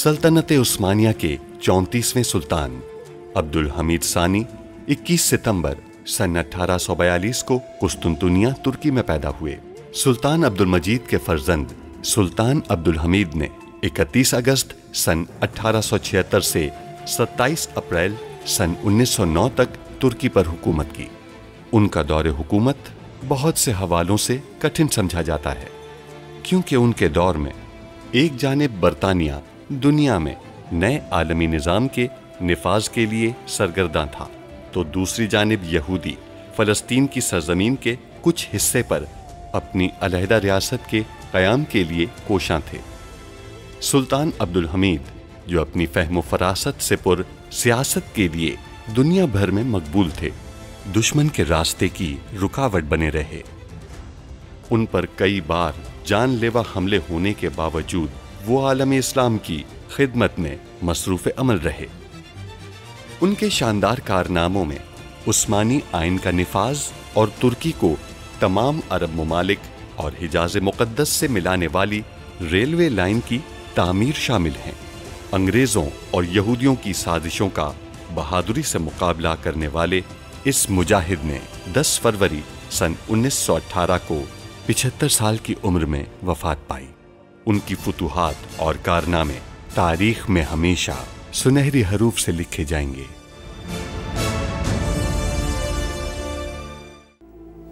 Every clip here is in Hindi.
सल्तनत उस्मानिया के 34वें सुल्तान अब्दुल हमीद सानी 21 सितंबर सन 1842 को कुस्तुनतुनिया तुर्की में पैदा हुए। सुल्तान अब्दुल मजीद के फर्जंद सुल्तान अब्दुल हमीद ने 31 अगस्त सन 1876 से 27 अप्रैल सन 1909 तक तुर्की पर हुकूमत की। उनका दौरे हुकूमत बहुत से हवालों से कठिन समझा जाता है, क्योंकि उनके दौर में एक जानिब बरतानिया दुनिया में नए आलमी निज़ाम के निफाज के लिए सरगर्दा था, तो दूसरी जानिब यहूदी फ़लस्तीन की सरजमीन के कुछ हिस्से पर अपनी अलहदा रियासत के क़याम के लिए कोशां थे। सुल्तान अब्दुल हमीद, जो अपनी फ़हम फ़रासत से पुर सियासत के लिए दुनिया भर में मकबूल थे, दुश्मन के रास्ते की रुकावट बने रहे। उन पर कई बार जानलेवा हमले होने के बावजूद वो आलम इस्लाम की खिदमत में मसरूफ़ अमल रहे। उनके शानदार कारनामों में उस्मानी आइन का निफाज और तुर्की को तमाम अरब ममालिक और हिजाज़ मुक़द्दस से मिलाने वाली रेलवे लाइन की तामीर शामिल हैं। अंग्रेज़ों और यहूदियों की साजिशों का बहादुरी से मुकाबला करने वाले इस मुजाहिद ने 10 फरवरी सन 1918 को 75 साल की उम्र में वफात पाई। उनकी फुतूहात और कारनामे तारीख में हमेशा सुनहरी हरूफ से लिखे जाएंगे।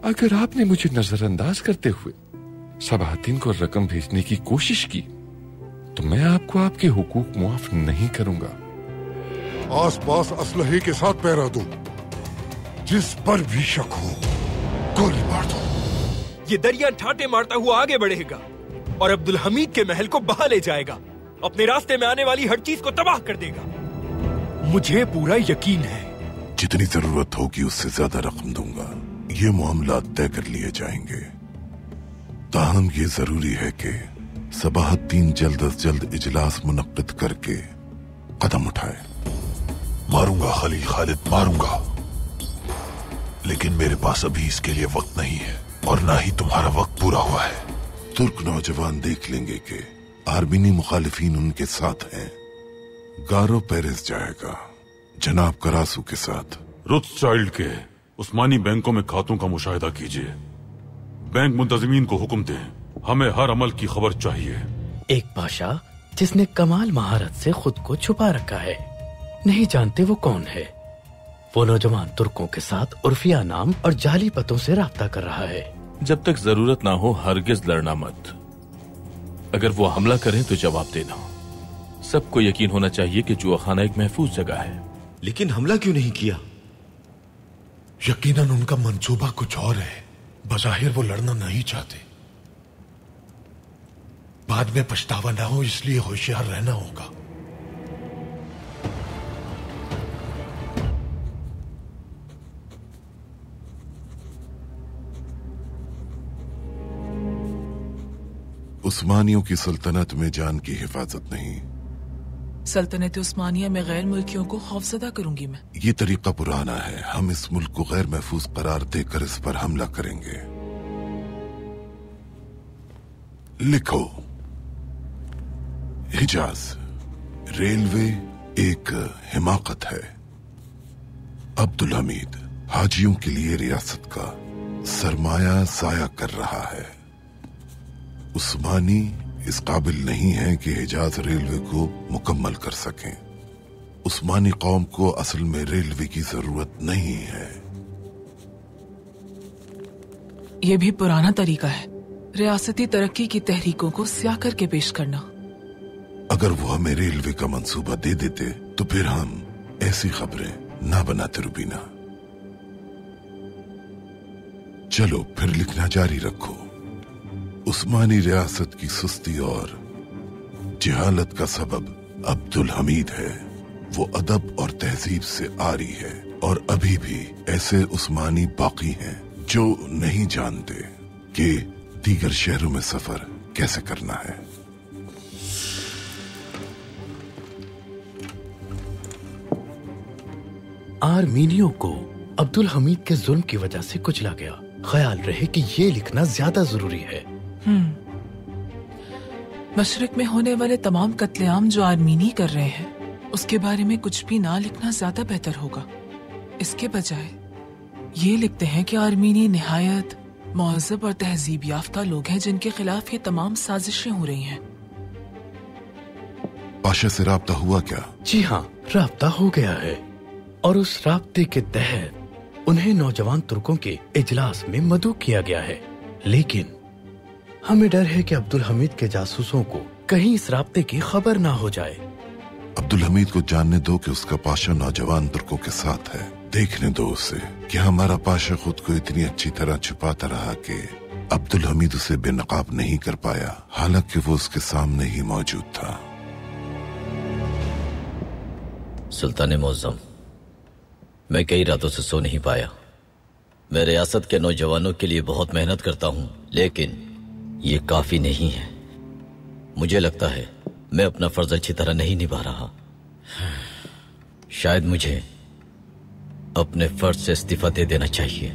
अगर आपने मुझे नजरअंदाज करते हुए सबाहतीन को रकम भेजने की कोशिश की, तो मैं आपको आपके हुकूक मुआफ नहीं करूंगा। आसपास असलहे के साथ पहरा दो, जिस पर भी शक हो गोली मार दो। ये दरिया ठाटे मारता हुआ आगे बढ़ेगा और अब्दुल हमीद के महल को बहा ले जाएगा, अपने रास्ते में आने वाली हर चीज को तबाह कर देगा। मुझे पूरा यकीन है। जितनी जरूरत होगी उससे ज्यादा रकम दूंगा। ये मामला तय कर लिए जाएंगे। ताहम ये जरूरी है कि सबाहतीन जल्द अज जल्द इजलास मुनक्किद करके कदम उठाए। मारूंगा खलील खालिद, मारूंगा, लेकिन मेरे पास अभी इसके लिए वक्त नहीं है और ना ही तुम्हारा वक्त पूरा हुआ है। तुर्क नौजवान देख लेंगे कि आर्मीनी मुखालिफिन उनके साथ हैं। गारो पेरिस जाएगा जनाब करासू के साथ। रोथस्चाइल्ड के उस्मानी बैंकों में खातों का मुशाहिदा कीजिए। बैंक मुंतजिमीन को हुक्म दें, हमें हर अमल की खबर चाहिए। एक बादशाह जिसने कमाल महारत से खुद को छुपा रखा है, नहीं जानते वो कौन है। वो नौजवान तुर्कों के साथ उर्फिया नाम और जाली पतों से राब्ता कर रहा है। जब तक जरूरत ना हो हरगिज लड़ना मत। अगर वो हमला करें तो जवाब देना। सबको यकीन होना चाहिए कि जुआखाना एक महफूज जगह है। लेकिन हमला क्यों नहीं किया? यकीनन उनका मंसूबा कुछ और है। बज़ाहिर वो लड़ना नहीं चाहते। बाद में पछतावा ना हो, इसलिए होशियार रहना होगा। उस्मानियों की सल्तनत में जान की हिफाजत नहीं। सल्तनत उस्मानिया में गैर मुल्कियों को खौफजदा करूंगी मैं। ये तरीका पुराना है। हम इस मुल्क को गैर महफूज करार देकर इस पर हमला करेंगे। लिखो, हिजाज रेलवे एक हिमाकत है। अब्दुल हमीद हाजियों के लिए रियासत का सरमाया साया कर रहा है। उस्मानी इस काबिल नहीं है कि हिजाज रेलवे को मुकम्मल कर सकें। उस्मानी कौम को असल में रेलवे की जरूरत नहीं है। यह भी पुराना तरीका है, रियासती तरक्की की तहरीकों को स्याह करके पेश करना। अगर वो हमें रेलवे का मंसूबा दे देते तो फिर हम ऐसी खबरें ना बनाते। रुबीना, चलो फिर लिखना जारी रखो। उस्मानी रियासत की सुस्ती और जहालत का सबब अब्दुल हमीद है। वो अदब और तहजीब से आरी है और अभी भी ऐसे उस्मानी बाकी हैं जो नहीं जानते कि दीगर शहरों में सफर कैसे करना है। आर्मीनियों को अब्दुल हमीद के जुल्म की वजह से कुचला गया। ख्याल रहे कि ये लिखना ज्यादा जरूरी है। मशरिक में होने वाले तमाम कत्लेआम जो आर्मीनी कर रहे हैं, उसके बारे में कुछ भी ना लिखना ज्यादा बेहतर होगा। इसके बजाय ये लिखते हैं कि आर्मीनी निहायत महज़ब और तहजीब याफ्ता लोग हैं जिनके खिलाफ ये तमाम साजिशें हो रही हैं। पाशा से राब्ता हुआ क्या? जी हाँ, राब्ता हो गया है और उस राब्ते के तहत उन्हें नौजवान तुर्कों के इजलास में मदऊ किया गया है। लेकिन हमें डर है कि अब्दुल हमीद के जासूसों को कहीं इस राब्ते की खबर ना हो जाए। अब्दुल हमीद को जानने दो कि उसका पाशा नौजवान तुर्कों के साथ है। देखने दो उसे कि हमारा पाशा खुद को इतनी अच्छी तरह छुपाता रहा कि अब्दुल हमीद उसे बेनकाब नहीं कर पाया, हालांकि वो उसके सामने ही मौजूद था। सुल्तान मुअज़्ज़म, मैं कई रातों से सो नहीं पाया। मैं रियासत के नौजवानों के लिए बहुत मेहनत करता हूँ, लेकिन ये काफी नहीं है। मुझे लगता है मैं अपना फर्ज अच्छी तरह नहीं निभा रहा। शायद मुझे अपने फर्ज से इस्तीफा दे देना चाहिए,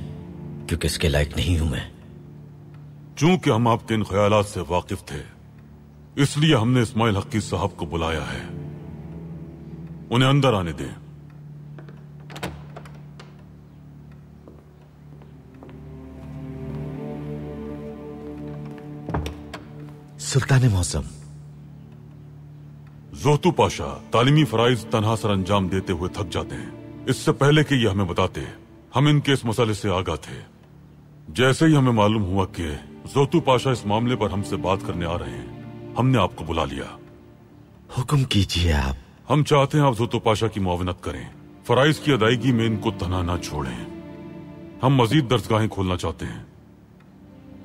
क्योंकि इसके लायक नहीं हूं मैं। चूंकि हम आपके इन ख्यालात से वाकिफ थे, इसलिए हमने इस्माइल हक्की साहब को बुलाया है। उन्हें अंदर आने दें। सुल्तान मुअज़्ज़म, जोतू पाशा तालीमी फराइज तन्हा सर अंजाम देते हुए थक जाते हैं। इससे पहले कि ये हमें बताते, हम इनके इस मसले से आगाह थे। जैसे ही हमें मालूम हुआ कि जोतू पाशा इस मामले पर हमसे बात करने आ रहे हैं, हमने आपको बुला लिया। हुक्म कीजिए आप। हम चाहते हैं आप जोतू पाशा की मुआवनत करें, फराइज की अदायगी में इनको तन्हा ना छोड़ें। हम मजीद दरसगाहें खोलना चाहते हैं।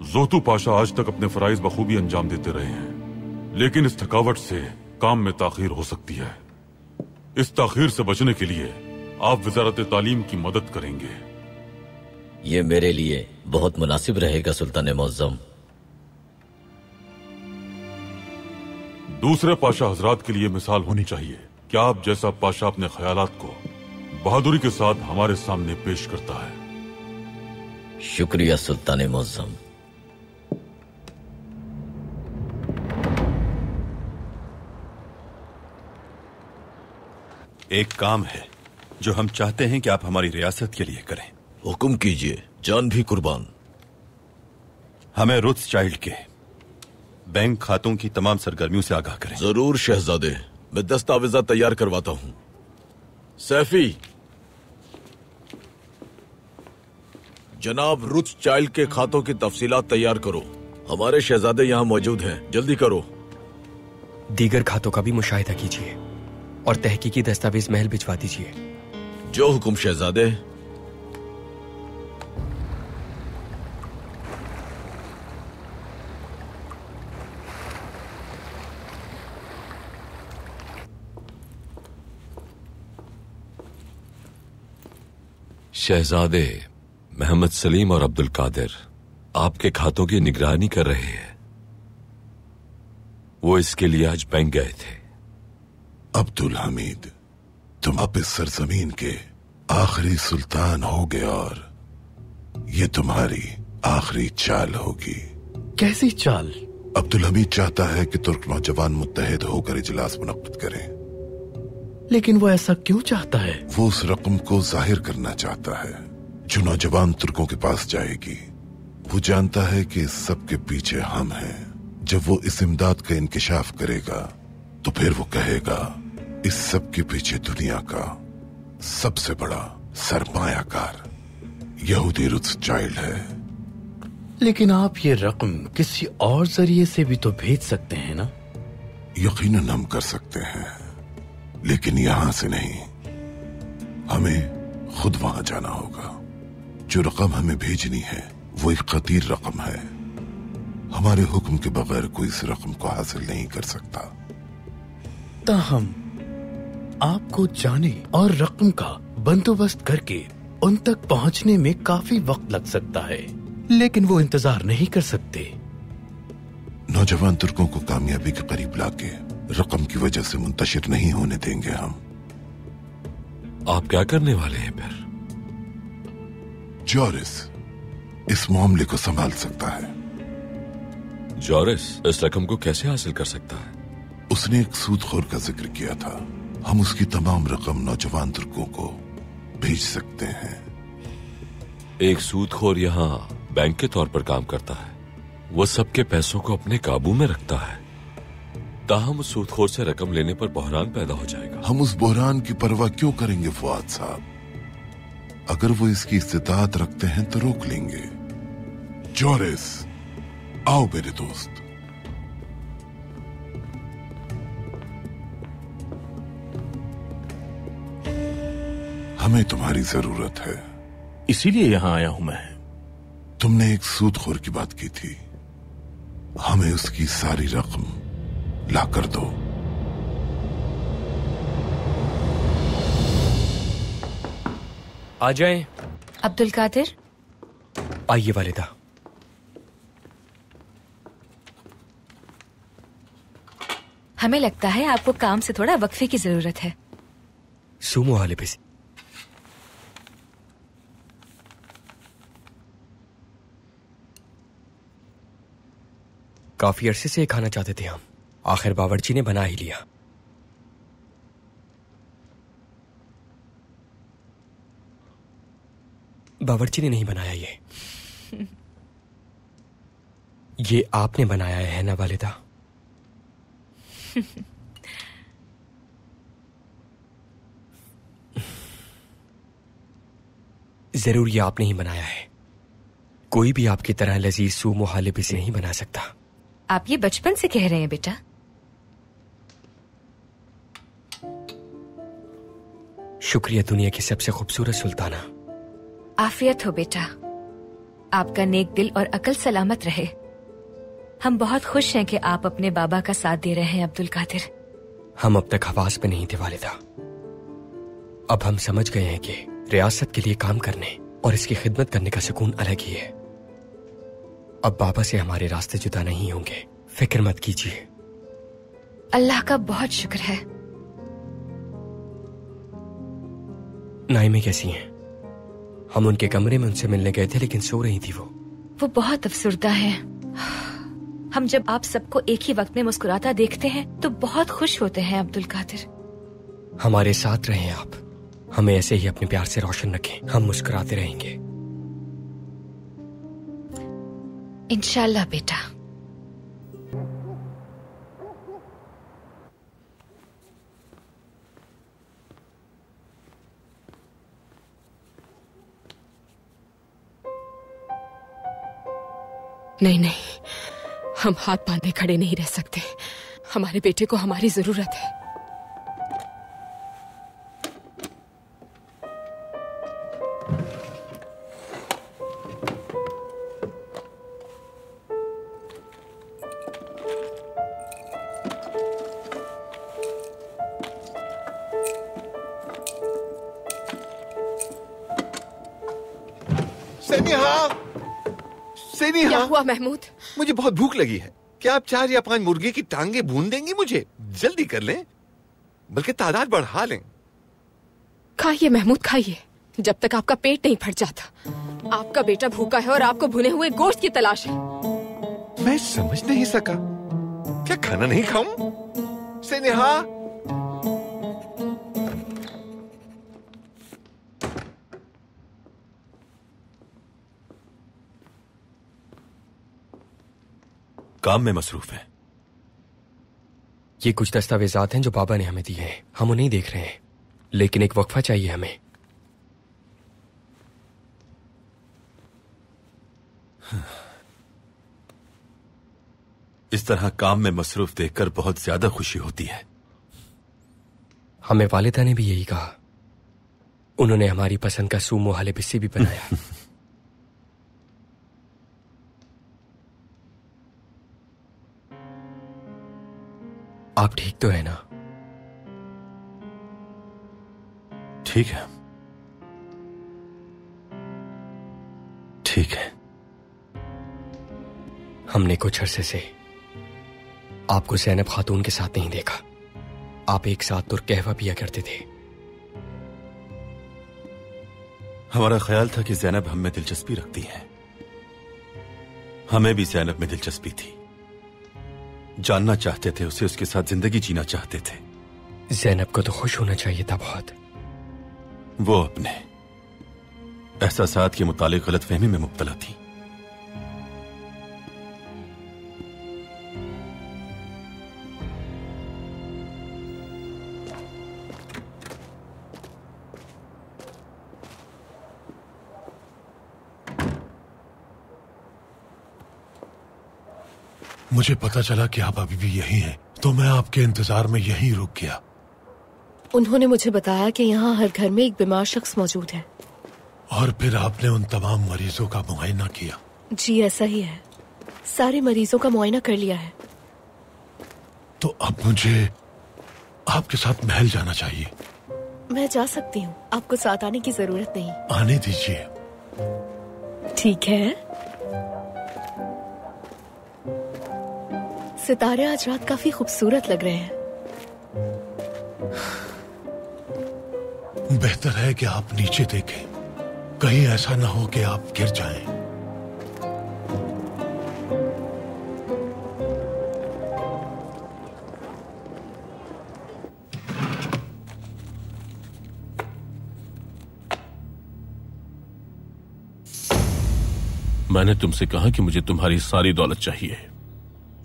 जोतू पाशा आज तक अपने फराइज बखूबी अंजाम देते रहे हैं, लेकिन इस थकावट से काम में ताखीर हो सकती है। इस ताखीर से बचने के लिए आप वजारत तालीम की मदद करेंगे। ये मेरे लिए बहुत मुनासिब रहेगा सुल्तान मुअज़्ज़म। दूसरे पाशा हजरात के लिए मिसाल होनी चाहिए कि आप जैसा पाशा अपने ख्यालात को बहादुरी के साथ हमारे सामने पेश करता है। शुक्रिया सुल्तान मुअज़्ज़म। एक काम है जो हम चाहते हैं कि आप हमारी रियासत के लिए करें। हुक्म कीजिए, जान भी कुर्बान। हमें रोथस्चाइल्ड के बैंक खातों की तमाम सरगर्मियों से आगाह करें। जरूर शहजादे, मैं दस्तावेजात तैयार करवाता हूं। सैफी, जनाब रोथस्चाइल्ड के खातों की तफसीलात तैयार करो। हमारे शहजादे यहाँ मौजूद हैं, जल्दी करो। दीगर खातों का भी मुशाहिदा कीजिए और तहकीकी दस्तावेज महल भिजवा दीजिए। जो हुक्म शहजादे। शहजादे मोहम्मद सलीम और अब्दुल कादिर आपके खातों की निगरानी कर रहे हैं। वो इसके लिए आज बैंक गए थे। अब्दुल हमीद, तुम अब इस सरजमीन के आखिरी सुल्तान होगे और ये तुम्हारी आखिरी चाल होगी। कैसी चाल? अब्दुल हमीद चाहता है कि तुर्क नौजवान मुत्तहिद होकर इजलास मुनक्किद करें। लेकिन वो ऐसा क्यों चाहता है? वो उस रकम को जाहिर करना चाहता है जो नौजवान तुर्कों के पास जाएगी। वो जानता है कि इस सब के पीछे हम हैं। जब वो इस इमदाद का इंकिशाफ करेगा तो फिर वो कहेगा इस सब के पीछे दुनिया का सबसे बड़ा सरमायाकार यहूदी रोथस्चाइल्ड है। लेकिन आप ये रकम किसी और जरिए से भी तो भेज सकते हैं ना? यकीनन हम कर सकते हैं, लेकिन यहां से नहीं। हमें खुद वहां जाना होगा। जो रकम हमें भेजनी है वो एक खतीर रकम है। हमारे हुक्म के बगैर कोई इस रकम को हासिल नहीं कर सकता। ताहम आपको जाने और रकम का बंदोबस्त करके उन तक पहुंचने में काफी वक्त लग सकता है, लेकिन वो इंतजार नहीं कर सकते। नौजवान तुर्कों को कामयाबी के करीब लाके रकम की वजह से मुंतशिर नहीं होने देंगे हम। आप क्या करने वाले हैं फिर? जॉरिस इस मामले को संभाल सकता है। जॉरिस इस रकम को कैसे हासिल कर सकता है? उसने एक सूदखोर का जिक्र किया था। हम उसकी तमाम रकम नौजवान तुर्कों को भेज सकते हैं। एक सूदखोर यहाँ बैंक के तौर पर काम करता है। वो सबके पैसों को अपने काबू में रखता है। ताहम उस सूदखोर से रकम लेने पर बहरान पैदा हो जाएगा। हम उस बहरान की परवाह क्यों करेंगे फुआद साहब? अगर वो इसकी इस्तिताअत रखते हैं तो रोक लेंगे। जॉरिस, आओ मेरे दोस्त। हमें तुम्हारी जरूरत है। इसीलिए यहां आया हूं मैं। तुमने एक सूदखोर की बात की थी। हमें उसकी सारी रकम ला कर दो। आ जाएं। अब्दुल कादिर। आइए वालिदा। हमें लगता है आपको काम से थोड़ा वक्फे की जरूरत है। सुमो हालिबिस। काफी अरसे से खाना चाहते थे हम, आखिर बावर्ची ने बना ही लिया। बावर्ची ने नहीं बनाया ये आपने बनाया है ना वालिदा? जरूर ये आपने ही बनाया है। कोई भी आपकी तरह लजीज सूमो हालिबिस नहीं बना सकता। आप ये बचपन से कह रहे हैं बेटा? शुक्रिया दुनिया की सबसे खूबसूरत सुल्ताना। आफियत हो बेटा। आपका नेक दिल और अकल सलामत रहे। हम बहुत खुश हैं कि आप अपने बाबा का साथ दे रहे हैं अब्दुल कादिर। हम अब तक हवास में नहीं थे वालिदा। अब हम समझ गए हैं कि रियासत के लिए काम करने और इसकी खिदमत करने का सुकून अलग ही है। अब बाबा से हमारे रास्ते जुदा नहीं होंगे, फिक्र मत कीजिए। अल्लाह का बहुत शुक्र है। नाइमे कैसी हैं? हम उनके कमरे में उनसे मिलने गए थे लेकिन सो रही थी वो बहुत अफसुर्दा है। हम जब आप सबको एक ही वक्त में मुस्कुराता देखते हैं तो बहुत खुश होते हैं अब्दुल कादिर। हमारे साथ रहें आप। हमें ऐसे ही अपने प्यार से रोशन रखें। हम मुस्कुराते रहेंगे इंशाल्लाह बेटा। नहीं, हम हाथ बांधे खड़े नहीं रह सकते। हमारे बेटे को हमारी जरूरत है। सेनिहा, क्या हुआ महमूद? मुझे बहुत भूख लगी है। क्या आप 4 या 5 मुर्गे की टांगे भून देंगी मुझे? जल्दी कर लें, बल्कि तादाद बढ़ा लें। खाइए महमूद, खाइए जब तक आपका पेट नहीं फट जाता। आपका बेटा भूखा है और आपको भुने हुए गोश्त की तलाश है। मैं समझ नहीं सका। क्या खाना नहीं खाऊं? सेनिहा, काम में मसरूफ है। ये कुछ दस्तावेजात हैं जो बाबा ने हमें दिए हैं। हम उन्हें देख रहे हैं, लेकिन एक वक्फा चाहिए हमें। इस तरह काम में मसरूफ देखकर बहुत ज्यादा खुशी होती है। हमें वालिदा ने भी यही कहा। उन्होंने हमारी पसंद का सूमो हालिबिस भी बनाया। आप ठीक तो है ना? ठीक है, ठीक है। हमने कुछ अरसे से आपको ज़ैनब खातून के साथ नहीं देखा। आप एक साथ तुर्कहवा पिया करते थे। हमारा ख्याल था कि ज़ैनब हम में दिलचस्पी रखती है। हमें भी ज़ैनब में दिलचस्पी थी। जानना चाहते थे उसे, उसके साथ जिंदगी जीना चाहते थे। ज़ैनब को तो खुश होना चाहिए था बहुत। वो अपने एहसासात के मुतालिक गलतफहमी में मुब्तला थी। मुझे पता चला कि आप अभी भी यहीं हैं, तो मैं आपके इंतजार में यहीं रुक गया। उन्होंने मुझे बताया कि यहाँ हर घर में एक बीमार शख्स मौजूद है। और फिर आपने उन तमाम मरीजों का मुआयना किया? जी ऐसा ही है, सारे मरीजों का मुआयना कर लिया है। तो अब मुझे आपके साथ महल जाना चाहिए। मैं जा सकती हूँ, आपको साथ आने की जरूरत नहीं। आने दीजिए। ठीक है। सितारे आज रात काफी खूबसूरत लग रहे हैं। बेहतर है कि आप नीचे देखें, कहीं ऐसा ना हो कि आप गिर जाएं। मैंने तुमसे कहा कि मुझे तुम्हारी सारी दौलत चाहिए।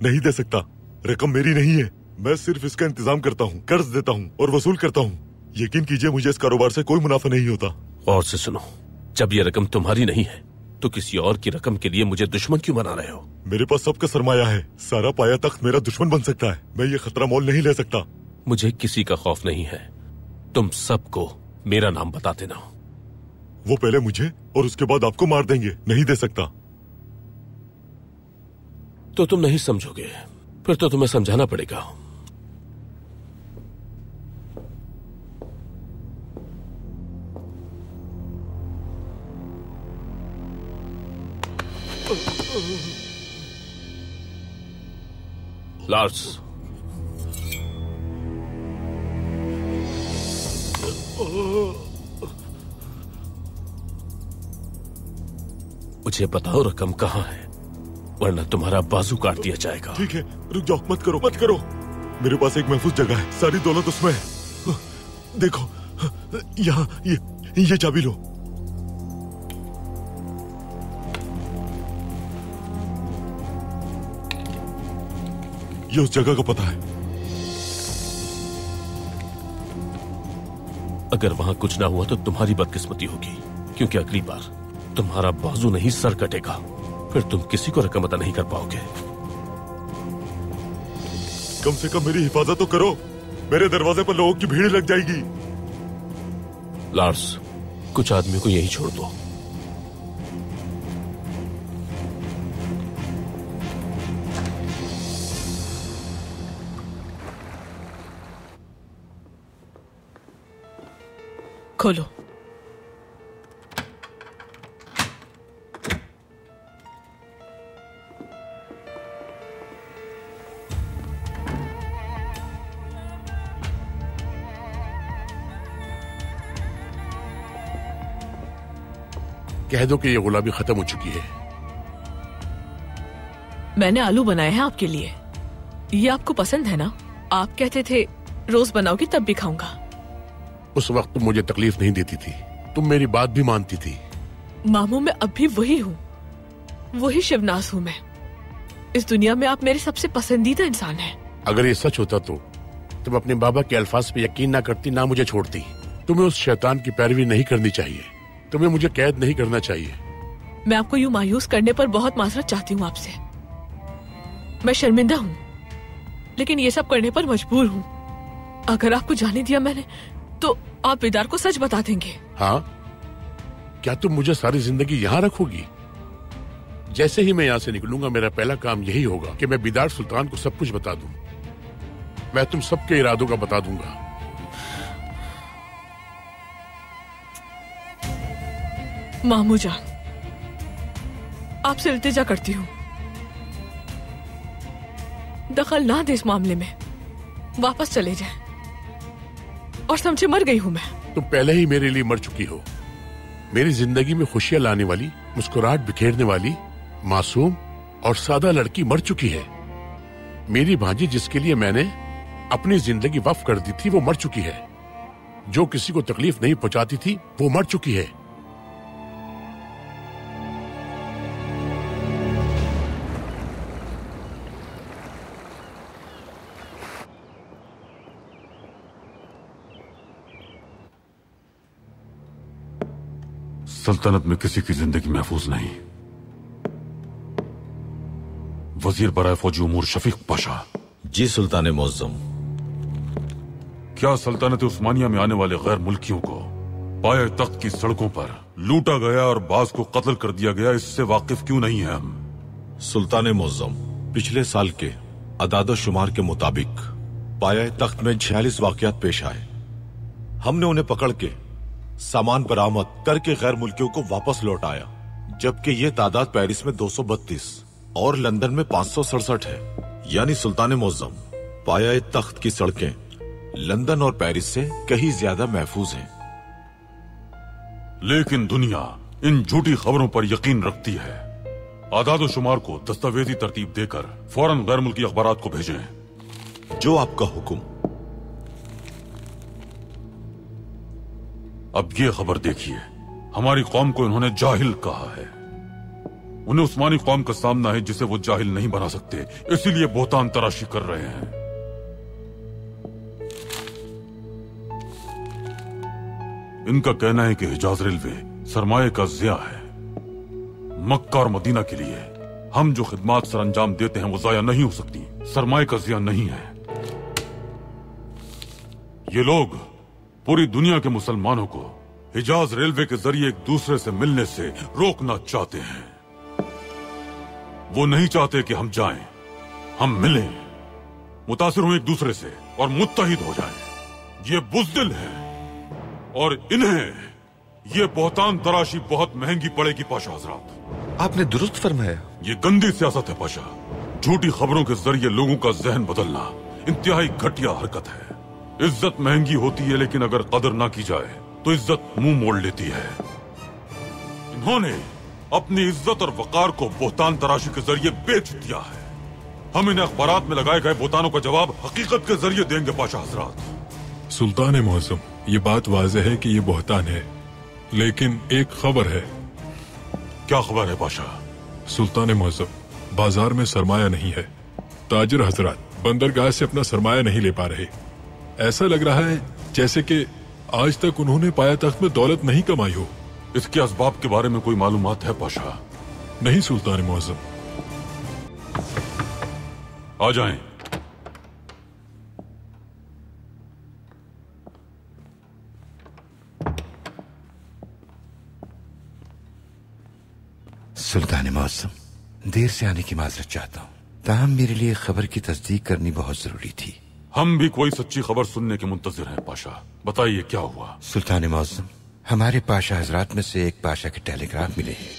नहीं दे सकता, रकम मेरी नहीं है। मैं सिर्फ इसका इंतजाम करता हूँ, कर्ज देता हूँ और वसूल करता हूँ। यकीन कीजिए मुझे इस कारोबार से कोई मुनाफा नहीं होता। और से सुनो, जब ये रकम तुम्हारी नहीं है तो किसी और की रकम के लिए मुझे दुश्मन क्यों बना रहे हो? मेरे पास सबका सरमाया है, सारा पाया तख्त मेरा दुश्मन बन सकता है। मैं ये खतरा मोल नहीं ले सकता। मुझे किसी का खौफ नहीं है, तुम सबको मेरा नाम बता देना। वो पहले मुझे और उसके बाद आपको मार देंगे। नहीं दे सकता। तो तुम नहीं समझोगे, फिर तो तुम्हें समझाना पड़ेगा। लार्स, मुझे बताओ रकम कहाँ है, वरना तुम्हारा बाजू काट दिया जाएगा। ठीक है, रुक जाओ, मत करो मत करो। मेरे पास एक महफूज जगह है, सारी दौलत उसमें है। देखो यहाँ, ये चाबी लो। ये उस जगह का पता है। अगर वहां कुछ ना हुआ तो तुम्हारी बदकिस्मती होगी, क्योंकि अगली बार तुम्हारा बाजू नहीं सर कटेगा, फिर तुम किसी को रकम अदा नहीं कर पाओगे। कम से कम मेरी हिफाजत तो करो, मेरे दरवाजे पर लोगों की भीड़ लग जाएगी। लार्स, कुछ आदमियों को यहीं छोड़ दो। खोलो। कह दो कि ये गुलाबी खत्म हो चुकी है। मैंने आलू बनाए हैं आपके लिए, ये आपको पसंद है ना? आप कहते थे रोज बनाओगी तब भी खाऊंगा। उस वक्त तुम मुझे तकलीफ नहीं देती थी, तुम मेरी बात भी मानती थी। मामू मैं अब भी वही हूँ, वही शिवनास हूँ मैं। इस दुनिया में आप मेरे सबसे पसंदीदा इंसान हैं। अगर ये सच होता तो तुम अपने बाबा के अल्फाज पे यकीन ना करती, ना मुझे छोड़ती। तुम्हें उस शैतान की पैरवी नहीं करनी चाहिए, तुम्हें मुझे कैद नहीं करना चाहिए। मैं आपको यूं मायूस करने पर बहुत माजरत चाहती हूँ आपसे। मैं शर्मिंदा हूँ, लेकिन ये सब करने पर मजबूर हूँ। अगर आपको जाने दिया मैंने तो आप बिदार को सच बता देंगे। हाँ, क्या तुम मुझे सारी जिंदगी यहाँ रखोगी? जैसे ही मैं यहाँ से निकलूंगा मेरा पहला काम यही होगा कि मैं बिदार सुल्तान को सब कुछ बता दूं। मैं तुम सबके इरादों का बता दूंगा। मामू जान, आपसे इल्तिजा करती हूँ, दखल ना दे इस मामले में, वापस चले जाएं। और समझे मर गई हूँ मैं। तुम पहले ही मेरे लिए मर चुकी हो। मेरी जिंदगी में खुशियां लाने वाली, मुस्कुराहट बिखेरने वाली, मासूम और सादा लड़की मर चुकी है। मेरी भांजी जिसके लिए मैंने अपनी जिंदगी वक्फ कर दी थी वो मर चुकी है। जो किसी को तकलीफ नहीं पहुंचाती थी वो मर चुकी है। सल्तनत में किसी की जिंदगी महफूज नहीं। वजीर बराए फौजी उमूर शफीक पाशा। जी सुल्तान मुअज्जम। क्या सल्तनत उस्मानिया में आने वाले गैर मुल्कियों को पाए तख्त की सड़कों पर लूटा गया और बाज को कत्ल कर दिया गया, इससे वाकिफ क्यों नहीं है हम? सुल्तान मुअज्जम, पिछले साल के अदाद शुमार के मुताबिक पाए तख्त में 46 वाकयात पेश आए। हमने उन्हें पकड़ के सामान बरामद करके गैर मुल्कियों को वापस लौटाया, जबकि ये तादाद पेरिस में 232 और लंदन में 567 है। यानी सुल्तान मुअज्जम, पाया तख्त की सड़कें लंदन और पेरिस से कहीं ज्यादा महफूज हैं। लेकिन दुनिया इन झूठी खबरों पर यकीन रखती है। आदाद शुमार को दस्तावेजी तरतीब देकर फौरन गैर मुल्की अखबारात को भेजें। जो आपका हुक्म। अब ये खबर देखिए, हमारी कौम को इन्होंने जाहिल कहा है। उन्हें उस्मानी कौम का सामना है जिसे वो जाहिल नहीं बना सकते, इसीलिए बोहतान तराशी कर रहे हैं। इनका कहना है कि हिजाज रेलवे सरमाए का ज़िया है। मक्का और मदीना के लिए हम जो खिदमात सर अंजाम देते हैं वो ज़ाया नहीं हो सकती, सरमाए का ज़िया नहीं है। ये लोग पूरी दुनिया के मुसलमानों को हिजाज रेलवे के जरिए एक दूसरे से मिलने से रोकना चाहते हैं। वो नहीं चाहते कि हम जाएं, हम मिलें, मुतासिर हों एक दूसरे से और मुत्तहिद हो जाएं। ये बुज़दिल है और इन्हें ये बोहतान तराशी बहुत महंगी पड़ेगी पाशा हजरात। आपने दुरुस्त फरमाया। ये गंदी सियासत है पाशा। झूठी खबरों के जरिए लोगों का जहन बदलना इंतहाई घटिया हरकत है। इज्जत महंगी होती है, लेकिन अगर कदर ना की जाए तो इज्जत मुंह मोड़ लेती है। इन्होंने अपनी इज्जत और वकार को बोहतान तराशी के जरिए बेच दिया है। हम इन अखबारात में लगाए गए बोहतानों का जवाब हकीकत के जरिए देंगे पाशा हजरात। सुल्तान मुअज्जम, ये बात वाज़ेह है कि ये बोहतान है, लेकिन एक खबर है। क्या खबर है पाशा? सुल्तान मुअज्जम, बाजार में सरमाया नहीं है। ताजिर हजरात बंदरगाह से अपना सरमाया नहीं ले पा रहे। ऐसा लग रहा है जैसे कि आज तक उन्होंने पाया तख्त में दौलत नहीं कमाई हो। इसके असबाब के बारे में कोई मालूमात है पाशा? नहीं सुल्तान मुअज्जम। आ जाएं। सुल्तान मुअज्जम, देर से आने की माजरत चाहता हूँ, ताहम मेरे लिए खबर की तस्दीक करनी बहुत जरूरी थी। हम भी कोई सच्ची खबर सुनने के मुंतजिर हैं पाशा। बताइए क्या हुआ? सुल्तान मुअज्जम, हमारे पाशा हजरात में से एक पाशा के टेलीग्राफ मिले हैं।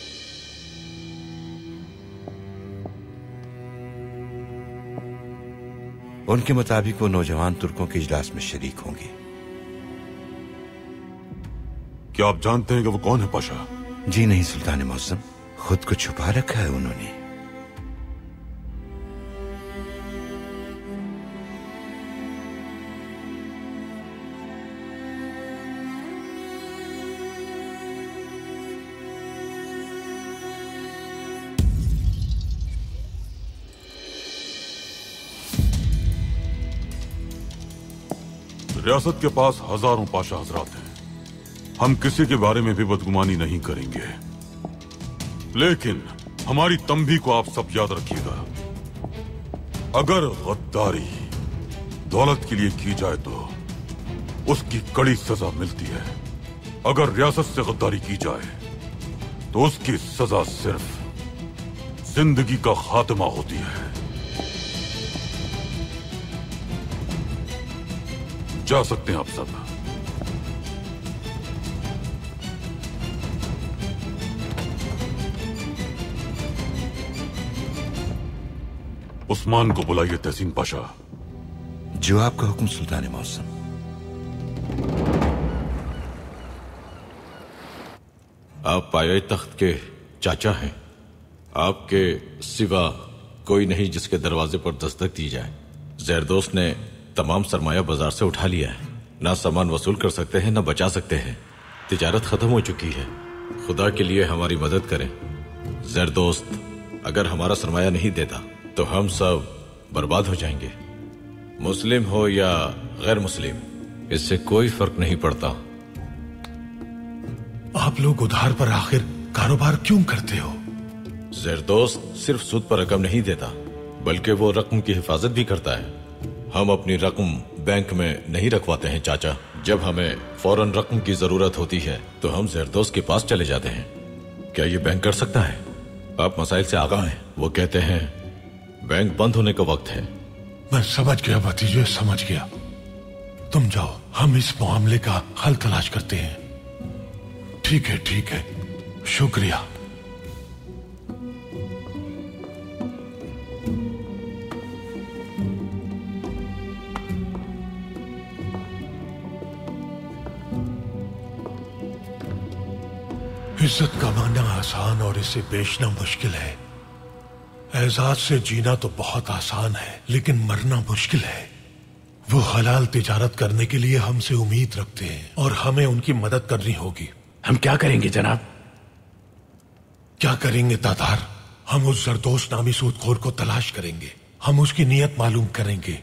उनके मुताबिक वो नौजवान तुर्कों के इजलास में शरीक होंगे। क्या आप जानते हैं कि वो कौन है पाशा? जी नहीं सुल्तान मुअज्जम, खुद को छुपा रखा है उन्होंने। रियासत के पास हजारों पाशा हजरात हैं। हम किसी के बारे में भी बदगुमानी नहीं करेंगे, लेकिन हमारी तंबी को आप सब याद रखिएगा। अगर गद्दारी दौलत के लिए की जाए तो उसकी कड़ी सजा मिलती है। अगर रियासत से गद्दारी की जाए तो उसकी सजा सिर्फ जिंदगी का खात्मा होती है। जा सकते हैं आप सब। उस्मान को बुलाइए तहसीन पाशा। जो आपका हुक्म सुल्तान मुअज्जम। आप पाया तख्त के चाचा हैं। आपके सिवा कोई नहीं जिसके दरवाजे पर दस्तक दी जाए। जरदोस्त ने तमाम सरमाया बाजार से उठा लिया है। ना सामान वसूल कर सकते हैं, ना बचा सकते हैं। तिजारत खत्म हो चुकी है। खुदा के लिए हमारी मदद करें जरदोस्त। अगर हमारा सरमाया नहीं देता तो हम सब बर्बाद हो जाएंगे। मुस्लिम हो या गैर मुस्लिम, इससे कोई फर्क नहीं पड़ता। आप लोग उधार पर आखिर कारोबार क्यों करते हो? जरदोस्त सिर्फ सूद पर रकम नहीं देता, बल्कि वो रकम की हिफाजत भी करता है। हम अपनी रकम बैंक में नहीं रखवाते हैं चाचा। जब हमें फौरन रकम की जरूरत होती है तो हम जरदोस्त के पास चले जाते हैं। क्या ये बैंक कर सकता है? आप मसाइल से आगाह हैं। वो कहते हैं बैंक बंद होने का वक्त है। मैं समझ गया भतीजे, समझ गया। तुम जाओ, हम इस मामले का हल तलाश करते हैं। ठीक है, ठीक है, शुक्रिया। इज्जत कमाना आसान और इसे बेचना मुश्किल है। एजाज से जीना तो बहुत आसान है, लेकिन मरना मुश्किल है। वो हलाल तिजारत करने के लिए हमसे उम्मीद रखते हैं और हमें उनकी मदद करनी होगी। हम क्या करेंगे जनाब? क्या करेंगे तातार? हम उस जरदोस्त नामी सूदखोर को तलाश करेंगे। हम उसकी नीयत मालूम करेंगे।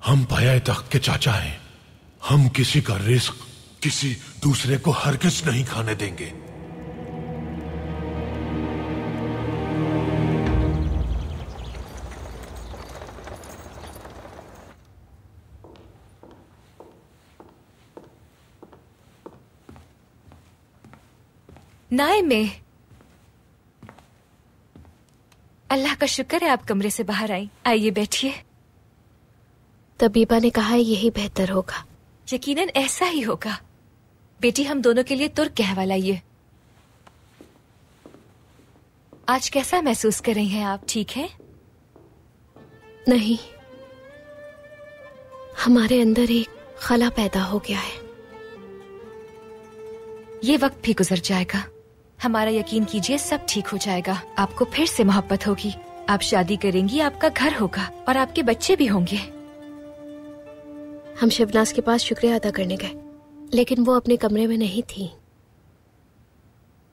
हम पाया तख्त के चाचा हैं। हम किसी का रिस्क किसी दूसरे को हरगिज नहीं खाने देंगे। नाइम में अल्लाह का शुक्र है आप कमरे से बाहर आई। आइए बैठिए। तबीबा ने कहा है यही बेहतर होगा। यकीनन ऐसा ही होगा। बेटी, हम दोनों के लिए तुर्क कहवा लाइए। आज कैसा महसूस कर रही हैं आप? ठीक है? नहीं, हमारे अंदर एक खला पैदा हो गया है। ये वक्त भी गुजर जाएगा। हमारा यकीन कीजिए, सब ठीक हो जाएगा। आपको फिर से मोहब्बत होगी। आप शादी करेंगी, आपका घर होगा और आपके बच्चे भी होंगे। हम शिवनाज के पास शुक्रिया अदा करने गए, लेकिन वो अपने कमरे में नहीं थी।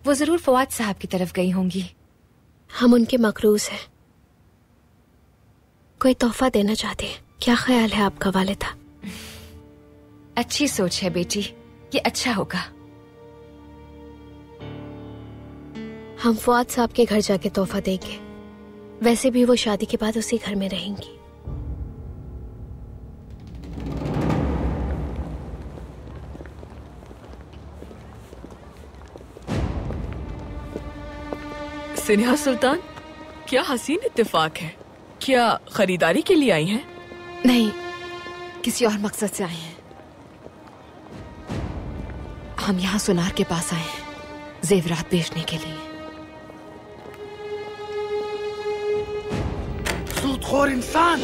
वो जरूर फवाद साहब की तरफ गई होंगी। हम उनके मकरूज हैं। कोई तोहफा देना चाहते हैं। क्या ख्याल है आपका वालिदा? अच्छी सोच है बेटी, ये अच्छा होगा। हम फवाद साहब के घर जाके तोहफा देंगे। वैसे भी वो शादी के बाद उसी घर में रहेंगी। सिन्हा सुल्तान, क्या हसीन इत्तेफाक है। क्या खरीदारी के लिए आई हैं? नहीं, किसी और मकसद से आए हैं। हम यहाँ सुनार के पास आए हैं जेवरात बेचने के लिए। सूदखोर इंसान!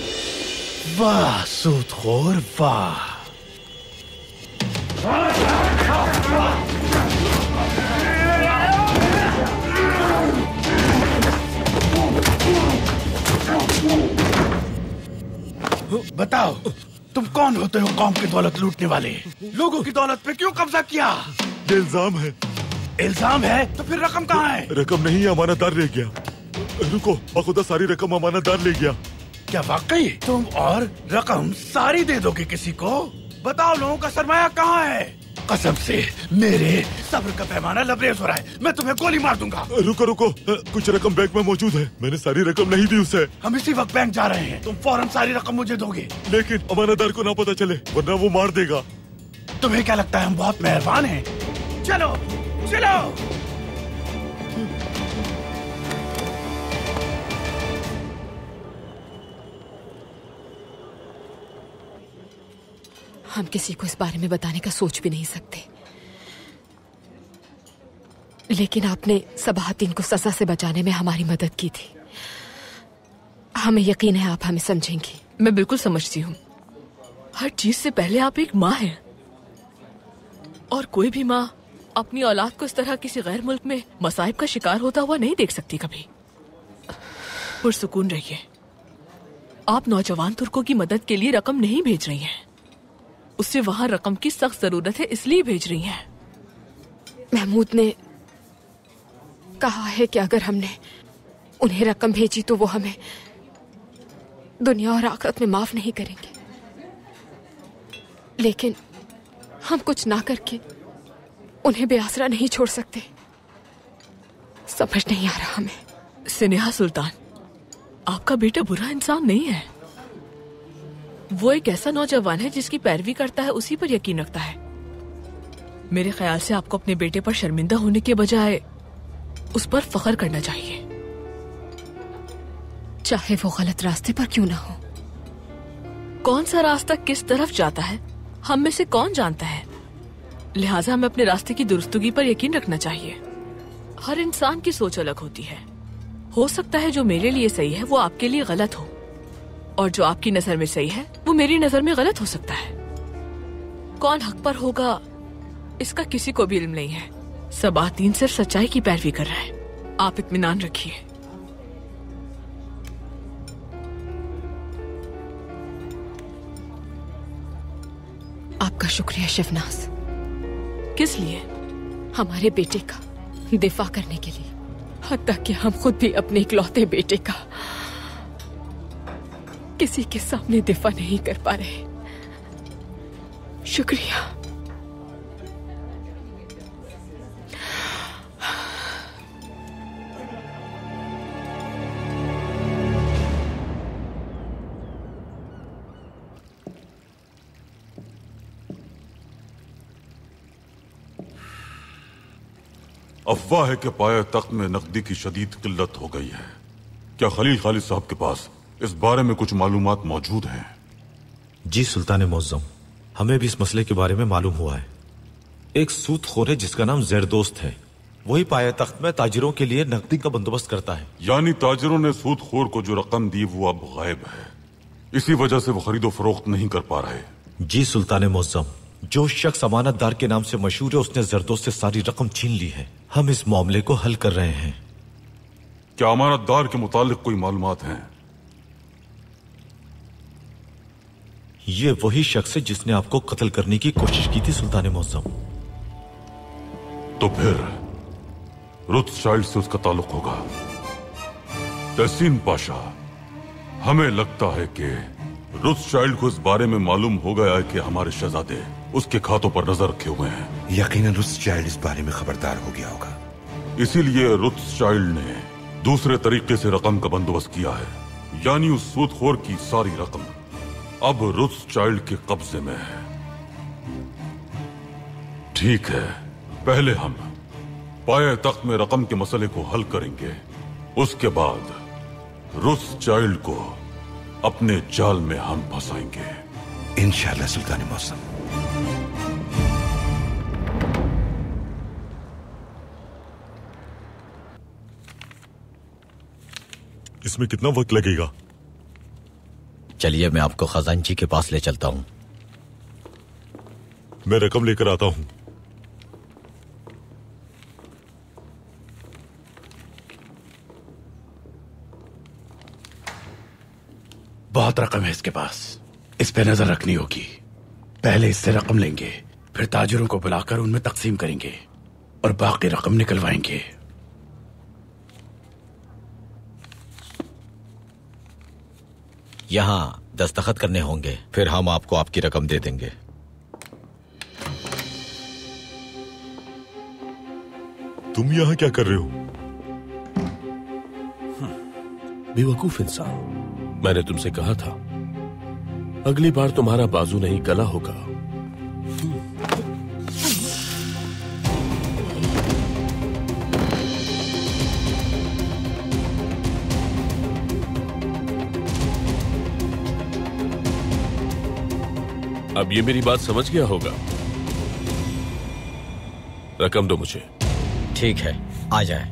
वाह सूदखोर, वाह! बताओ, तुम कौन होते हो कौम की दौलत लूटने वाले? लोगों की दौलत पे क्यों कब्जा किया? ये इल्जाम है। इल्जाम है तो फिर रकम कहाँ है? रकम नहीं, अमानतदार ले गया। रुको, बखुदा सारी रकम अमानतदार ले गया। क्या वाकई? तुम और रकम सारी दे दोगे किसी को? बताओ, लोगों का सरमाया कहाँ है? कसम से मेरे सब्र का पैमाना लबरेज हो रहा है। मैं तुम्हें गोली मार दूंगा। रुको रुको, कुछ रकम बैंक में मौजूद है। मैंने सारी रकम नहीं दी उसे। हम इसी वक्त बैंक जा रहे हैं। तुम फौरन सारी रकम मुझे दोगे। लेकिन अमानतदार को ना पता चले, वरना वो मार देगा। तुम्हें क्या लगता है हम बहुत मेहरबान हैं? चलो चलो। हम किसी को इस बारे में बताने का सोच भी नहीं सकते, लेकिन आपने सबाहतीन को सजा से बचाने में हमारी मदद की थी। हमें यकीन है आप हमें समझेंगी। मैं बिल्कुल समझती हूँ। हर चीज से पहले आप एक माँ हैं, और कोई भी माँ अपनी औलाद को इस तरह किसी गैर मुल्क में मसाइब का शिकार होता हुआ नहीं देख सकती कभी। पुरसुकून रहिए। आप नौजवान तुर्कों की मदद के लिए रकम नहीं भेज रही हैं। उसे वहां रकम की सख्त जरूरत है, इसलिए भेज रही हैं। महमूद ने कहा है कि अगर हमने उन्हें रकम भेजी तो वो हमें दुनिया और आखिरत में माफ नहीं करेंगे। लेकिन हम कुछ ना करके उन्हें बेआसरा नहीं छोड़ सकते। समझ नहीं आ रहा हमें। स्नेहा सुल्तान, आपका बेटा बुरा इंसान नहीं है। वो एक ऐसा नौजवान है जिसकी पैरवी करता है, उसी पर यकीन रखता है। मेरे ख्याल से आपको अपने बेटे पर शर्मिंदा होने के बजाय उस पर फख्र करना चाहिए, चाहे वो गलत रास्ते पर क्यों ना हो। कौन सा रास्ता किस तरफ जाता है हम में से कौन जानता है। लिहाजा हमें अपने रास्ते की दुरुस्तगी पर यकीन रखना चाहिए। हर इंसान की सोच अलग होती है। हो सकता है जो मेरे लिए सही है वो आपके लिए गलत हो, और जो आपकी नजर में सही है वो मेरी नजर में गलत हो सकता है। कौन हक पर होगा इसका किसी को भी इल्म नहीं है। सबातीन सिर्फ सच्चाई की पैरवी कर रहा है। आप इत्मीनान रखिए। आपका शुक्रिया शिवनाज। किस लिए? हमारे बेटे का दिफा करने के लिए। हत्ता कि हम खुद भी अपने इकलौते बेटे का किसी के सामने दिफा नहीं कर पा रहे। शुक्रिया। अफवाह है कि पाया तख्त में नकदी की शदीद किल्लत हो गई है। क्या खलील खालिद साहब के पास इस बारे में कुछ मालूमात मौजूद हैं? जी सुल्तान मुअज्जम, हमें भी इस मसले के बारे में मालूम हुआ है। एक सूदखोर है जिसका नाम ज़ेरदोस्त है, वही पाया तख्त में ताजिरों के लिए नकदी का बंदोबस्त करता है। यानी ताजिरों ने सूदखोर को जो रकम दी वो अब गायब है, इसी वजह से वो खरीदो फरोख्त नहीं कर पा रहे। जी सुल्तान मुअज्जम, जो शख्स अमानतदार के नाम से मशहूर है उसने ज़ेरदोस्त से सारी रकम छीन ली है। हम इस मामले को हल कर रहे हैं। क्या अमानतदार के मुतालिक कोई मालूमात हैं? ये वही शख्स है जिसने आपको कत्ल करने की कोशिश की थी सुल्तान मुअज्जम। तो फिर रुत्सचाइल्ड से उसका ताल्लुक होगा। तहसीन पाशा, हमें लगता है कि रुत्सचाइल्ड को इस बारे में मालूम हो गया है कि हमारे शहजादे उसके खातों पर नजर रखे हुए हैं। यकीनन रुत्सचाइल्ड इस बारे में खबरदार हो गया होगा। इसीलिए रुत्सचाइल्ड ने दूसरे तरीके से रकम का बंदोबस्त किया है, यानी उस सूदखोर की सारी रकम अब रुत्सचाइल्ड के कब्जे में है। ठीक है, पहले हम पाया तख्त में रकम के मसले को हल करेंगे, उसके बाद रुत्सचाइल्ड को अपने जाल में हम फंसाएंगे इंशाअल्लाह सुल्तान मुअज्जम। इसमें कितना वक्त लगेगा? चलिए मैं आपको खजांची के पास ले चलता हूं। मैं रकम लेकर आता हूं। बहुत रकम है इसके पास, इस पे नजर रखनी होगी। पहले इससे रकम लेंगे, फिर ताजिरों को बुलाकर उनमें तकसीम करेंगे और बाकी रकम निकलवाएंगे। यहां दस्तखत करने होंगे, फिर हम आपको आपकी रकम दे देंगे। तुम यहां क्या कर रहे हो? बेवकूफ इंसान, मैंने तुमसे कहा था अगली बार तुम्हारा बाजू नहीं गला होगा। अब ये मेरी बात समझ गया होगा। रकम दो मुझे। ठीक है, आ जाए।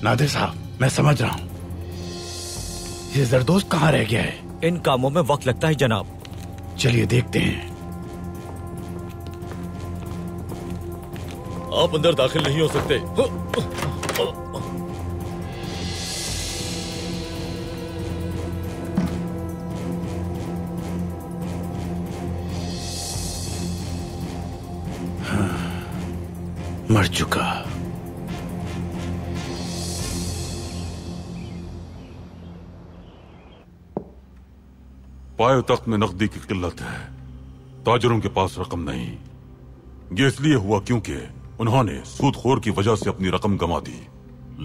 नादिर साहब, मैं समझ रहा हूं, ये ज़रदोस्त कहां रह गया है? इन कामों में वक्त लगता है जनाब। चलिए देखते हैं। आप अंदर दाखिल नहीं हो सकते। मर चुका। पाए तख्त में नकदी की किल्लत है, ताजरों के पास रकम नहीं। ये इसलिए हुआ क्योंकि उन्होंने सूदखोर की वजह से अपनी रकम गंवा दी,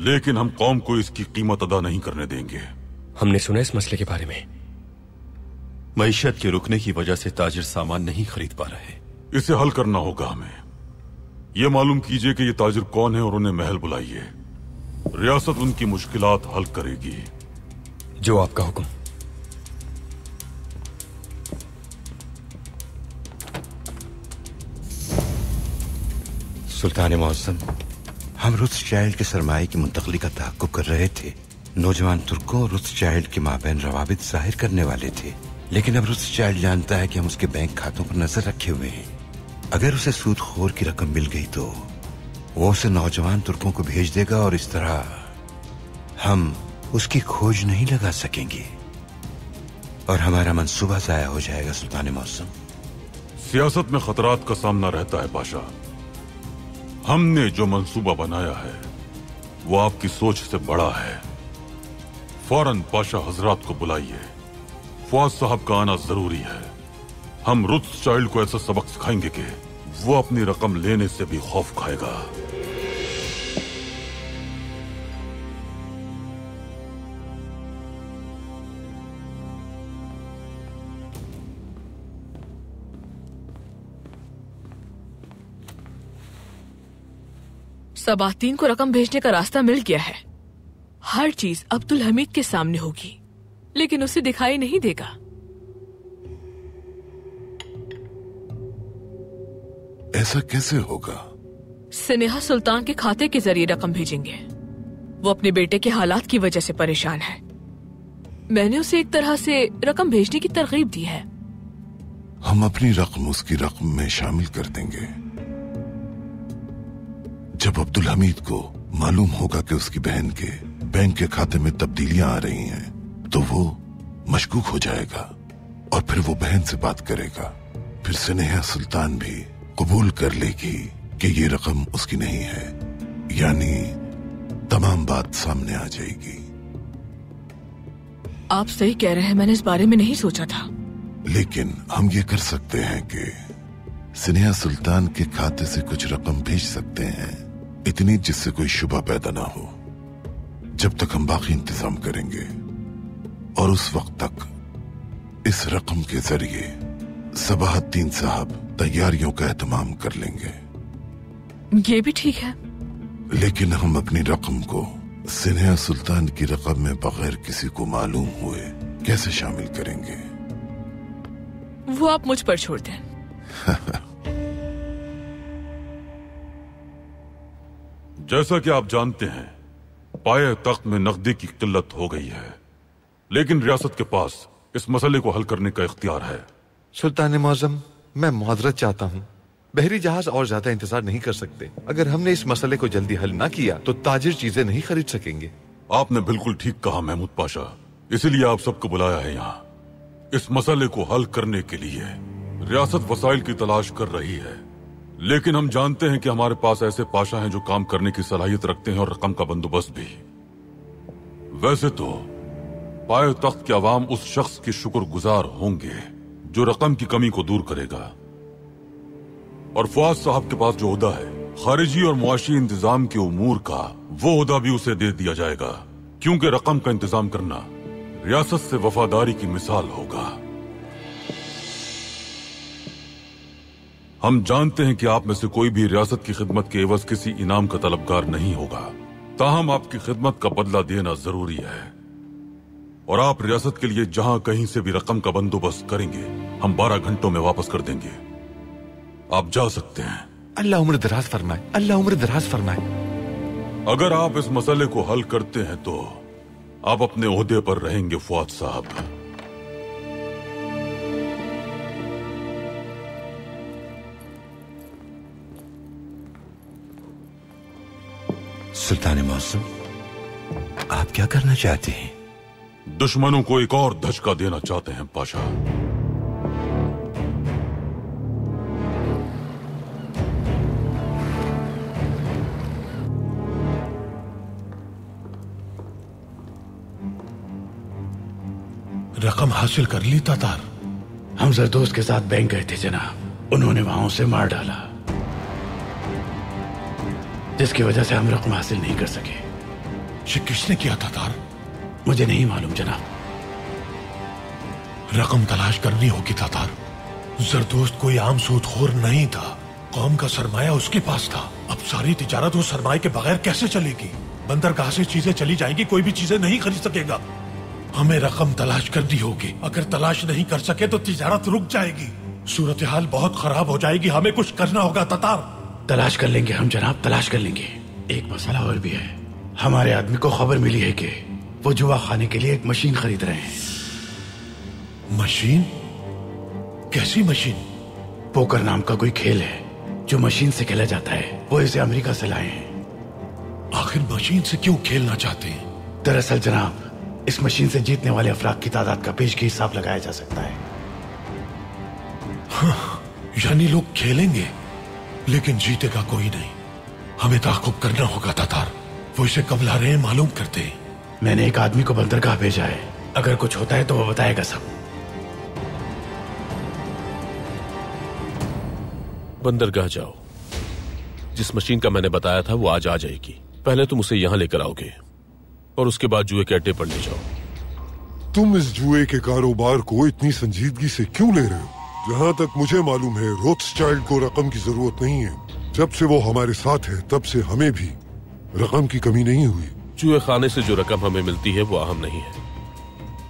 लेकिन हम कौम को इसकी कीमत अदा नहीं करने देंगे। हमने सुना इस मसले के बारे में। मईशत के रुकने की वजह से ताजिर सामान नहीं खरीद पा रहे। इसे हल करना होगा हमें। यह मालूम कीजिए कि ये ताजिर कौन है और उन्हें महल बुलाइए। रियासत उनकी मुश्किलात हल करेगी। जो आपका हुक्म। सुल्तान मौसम, हम रुत्सचाइल्ड के सरमाए की मुंतकली का तहक्कुक कर रहे थे। नौजवान तुर्कों और रुत्सचाइल्ड के माबैन रवाबित जाहिर करने वाले थे, लेकिन अब रुत्सचाइल्ड जानता है कि हम उसके बैंक खातों पर नजर रखे हुए हैं। अगर उसे सूदखोर की रकम मिल गई तो वो उसे नौजवान तुर्कों को भेज देगा और इस तरह हम उसकी खोज नहीं लगा सकेंगे और हमारा मंसूबा जाया हो जाएगा। सुल्तान मौसम, सियासत में खतरात का सामना रहता है पाशा। हमने जो मंसूबा बनाया है वो आपकी सोच से बड़ा है। फौरन पाशा हजरात को बुलाइए। फौज साहब का आना जरूरी है। हम रुत्सचाइल्ड को ऐसा सबक सिखाएंगे कि वो अपनी रकम लेने से भी खौफ खाएगा। सबातीन को रकम भेजने का रास्ता मिल गया है। हर चीज अब्दुल हमीद के सामने होगी, लेकिन उसे दिखाई नहीं देगा। ऐसा कैसे होगा? स्नेहा सुल्तान के खाते के जरिए रकम भेजेंगे। वो अपने बेटे के हालात की वजह से परेशान है। मैंने उसे एक तरह से रकम भेजने की तरगीब दी है। हम अपनी रकम उसकी रकम में शामिल कर देंगे। जब अब्दुल हमीद को मालूम होगा कि उसकी बहन के बैंक के खाते में तब्दीलियां आ रही हैं, तो वो मशकूक हो जाएगा और फिर वो बहन से बात करेगा। फिर स्नेहा सुल्तान भी कबूल कर लेगी कि ये रकम उसकी नहीं है, यानी तमाम बात सामने आ जाएगी। आप सही कह रहे हैं, मैंने इस बारे में नहीं सोचा था। लेकिन हम ये कर सकते हैं कि स्नेहा सुल्तान के खाते से कुछ रकम भेज सकते हैं, इतनी जिससे कोई शुबा पैदा ना हो, जब तक हम बाकी इंतजाम करेंगे। और उस वक्त तक इस रकम के जरिए सबाहद्दीन साहब तैयारियों का एहतमाम कर लेंगे। ये भी ठीक है, लेकिन हम अपनी रकम को स्नेहा सुल्तान की रकम में बगैर किसी को मालूम हुए कैसे शामिल करेंगे? वो आप मुझ पर छोड़ दें। जैसा कि आप जानते हैं, पाए तख्त में नकदी की किल्लत हो गई है, लेकिन रियासत के पास इस मसले को हल करने का इख्तियार है। सुल्तान मौज़म, मैं मुआवजत चाहता हूँ। बहरी जहाज और ज्यादा इंतजार नहीं कर सकते। अगर हमने इस मसले को जल्दी हल ना किया तो ताजिर चीजें नहीं खरीद सकेंगे। आपने बिल्कुल ठीक कहा महमूद पाशा, इसीलिए आप सबको बुलाया है यहाँ। इस मसले को हल करने के लिए रियासत वसाइल की तलाश कर रही है, लेकिन हम जानते हैं कि हमारे पास ऐसे पाशा हैं जो काम करने की सलाहियत रखते हैं और रकम का बंदोबस्त भी। वैसे तो पाए तख्त के अवाम उस शख्स के शुक्रगुजार होंगे जो रकम की कमी को दूर करेगा, और फौज साहब के पास जो ओहदा है खारिजी और मुआशी इंतजाम के उमूर का, वो ओहदा भी उसे दे दिया जाएगा, क्योंकि रकम का इंतजाम करना रियासत से वफादारी की मिसाल होगा। हम जानते हैं कि आप में से कोई भी रियासत की खिदमत के एवज किसी इनाम का तलबगार नहीं होगा, ताहम आपकी खिदमत का बदला देना जरूरी है। और आप रियासत के लिए जहां कहीं से भी रकम का बंदोबस्त करेंगे, हम 12 घंटों में वापस कर देंगे। आप जा सकते हैं। अल्लाह उम्र दराज फरमाए, अल्लाह उम्र दराज फरमाए। अगर आप इस मसले को हल करते हैं तो आप अपने ओहदे पर रहेंगे फौज साहब। सुल्तान मौसम, आप क्या करना चाहते हैं? दुश्मनों को एक और धचका देना चाहते हैं पाशा। रकम हासिल कर ली तातार? हम जरदोस्त के साथ बैंक गए थे जनाब, उन्होंने वहां उसे मार डाला, जिसकी वजह से हम रकम हासिल नहीं कर सके। ये किसने किया तातार? मुझे नहीं मालूम जनाब। रकम तलाश करनी होगी तातार। जरदोस्त कोई आम सूदखोर नहीं था, कौम का सरमाया उसके पास था। अब सारी तिजारत वो सरमाए के बगैर कैसे चलेगी? बंदरगाह से चीजें चली जाएंगी, कोई भी चीजें नहीं खरीद सकेगा। हमें रकम तलाश करनी होगी, अगर तलाश नहीं कर सके तो तिजारत रुक जाएगी, सूरत हाल बहुत खराब हो जाएगी। हमें कुछ करना होगा तातार। तलाश कर लेंगे हम जनाब, तलाश कर लेंगे। एक मसला और भी है, हमारे आदमी को खबर मिली है कि वो जुआ खाने के लिए एक मशीन खरीद रहे हैं। मशीन? कैसी मशीन? पोकर नाम का कोई खेल है जो मशीन से खेला जाता है, वो इसे अमेरिका से लाए हैं। आखिर मशीन से क्यों खेलना चाहते हैं? दरअसल जनाब, इस मशीन से जीतने वाले अफराद की तादाद का पेशगी हिसाब लगाया जा सकता है। हाँ, यानी लोग खेलेंगे लेकिन जीतेगा कोई नहीं। हमें ताक़ुब करना होगा तातार। वो इसे कब ला रहे हैं मालूम करते हैं। मैंने एक आदमी को बंदरगाह भेजा है, अगर कुछ होता है तो वो बताएगा सब। बंदरगाह जाओ, जिस मशीन का मैंने बताया था वो आज आ जाएगी। पहले तुम उसे यहाँ लेकर आओगे और उसके बाद जुए के अड्डे पर ले जाओ। तुम इस जुए के कारोबार को इतनी संजीदगी से क्यों ले रहे हो? जहाँ तक मुझे मालूम है, रोथस्चाइल्ड को रकम की जरूरत नहीं है। जब से वो हमारे साथ है तब से हमें भी रकम की कमी नहीं हुई। जुए खाने से जो रकम हमें मिलती है वो अहम नहीं है।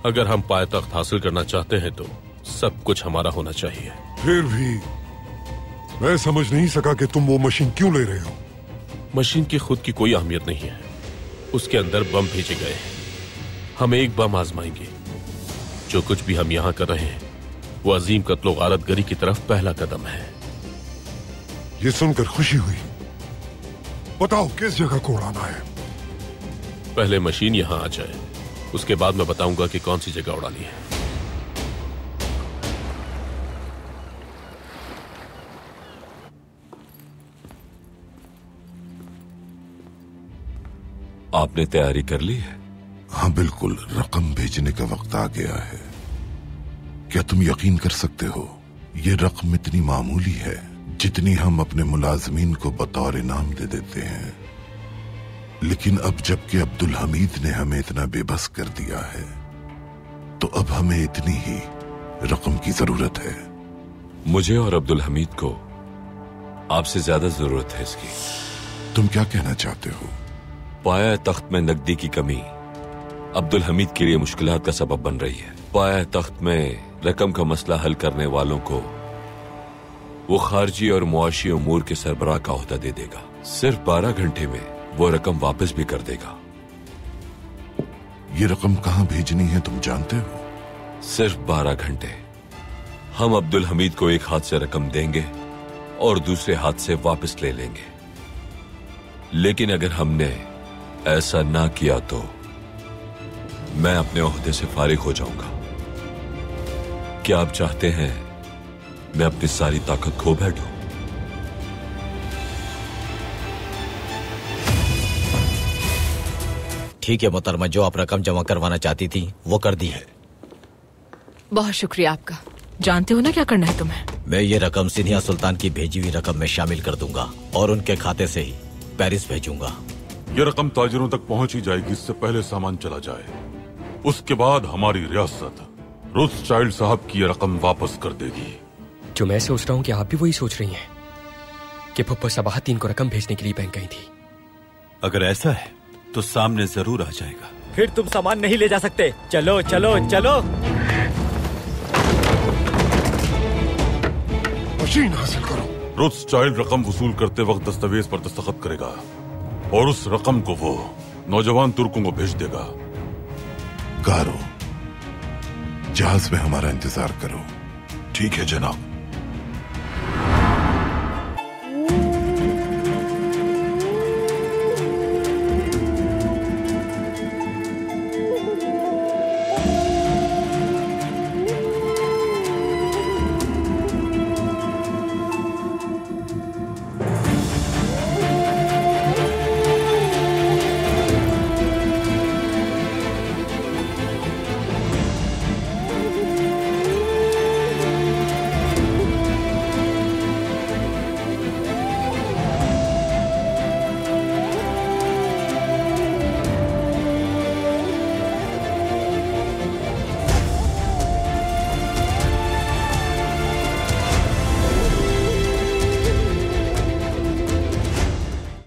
अगर हम पायतख्त हासिल करना चाहते हैं तो सब कुछ हमारा होना चाहिए। फिर भी मैं समझ नहीं सका कि तुम वो मशीन क्यों ले रहे हो। मशीन की खुद की कोई अहमियत नहीं है, उसके अंदर बम भेजे गए हैं। हम एक बम आजमाएंगे। जो कुछ भी हम यहाँ कर रहे हैं वो अजीम कत्लो गारतगरी की तरफ पहला कदम है। ये सुनकर खुशी हुई। बताओ किस जगह को उड़ाना है? पहले मशीन यहाँ आ जाए, उसके बाद मैं बताऊंगा कि कौन सी जगह उड़ानी है। आपने तैयारी कर ली है? हाँ बिल्कुल, रकम भेजने का वक्त आ गया है। क्या तुम यकीन कर सकते हो, ये रकम इतनी मामूली है जितनी हम अपने मुलाजमीन को बतौर इनाम दे देते हैं। लेकिन अब जबकि अब्दुल हमीद ने हमें इतना बेबस कर दिया है तो अब हमें इतनी ही रकम की जरूरत है। मुझे और अब्दुल हमीद को आपसे ज्यादा जरूरत है इसकी। तुम क्या कहना चाहते हो? पाया तख्त में नकदी की कमी अब्दुल हमीद के लिए मुश्किलात का सबब बन रही है। पाया तख्त में रकम का मसला हल करने वालों को वो खारजी और मुआशी उमूर के सरबराह का ओहदा दे देगा। सिर्फ 12 घंटे में वो रकम वापस भी कर देगा। ये रकम कहां भेजनी है तुम जानते हो? सिर्फ 12 घंटे। हम अब्दुल हमीद को एक हाथ से रकम देंगे और दूसरे हाथ से वापस ले लेंगे। लेकिन अगर हमने ऐसा ना किया तो मैं अपने ओहदे से फारिग हो जाऊंगा। क्या आप चाहते हैं मैं अपनी सारी ताकत खो बैठूं? ठीक है मोहतरमा, जो आप रकम जमा करवाना चाहती थी वो कर दी है। बहुत शुक्रिया आपका। जानते हो ना क्या करना है तुम्हें? मैं ये रकम सिन्हा सुल्तान की भेजी हुई रकम में शामिल कर दूंगा और उनके खाते से ही पेरिस भेजूंगा। ये रकम ताजिरों तक पहुंच ही जाएगी, इससे पहले सामान चला जाए। उसके बाद हमारी रियासत रोथस्चाइल्ड साहब की रकम वापस कर देगी। जो मैं सोच रहा हूँ कि आप भी वही सोच रही हैं कि फुप्पो सबाहतीन को रकम भेजने के लिए बैंक गई थी। अगर ऐसा है तो सामने जरूर आ जाएगा। फिर तुम सामान नहीं ले जा सकते। चलो चलो चलो। मशीन हासिल करो। रोथस्चाइल्ड रकम वसूल करते वक्त दस्तावेज पर दस्तखत करेगा और उस रकम को वो नौजवान तुर्कों को भेज देगा। कारो, जहाज में हमारा इंतजार करो। ठीक है जनाब।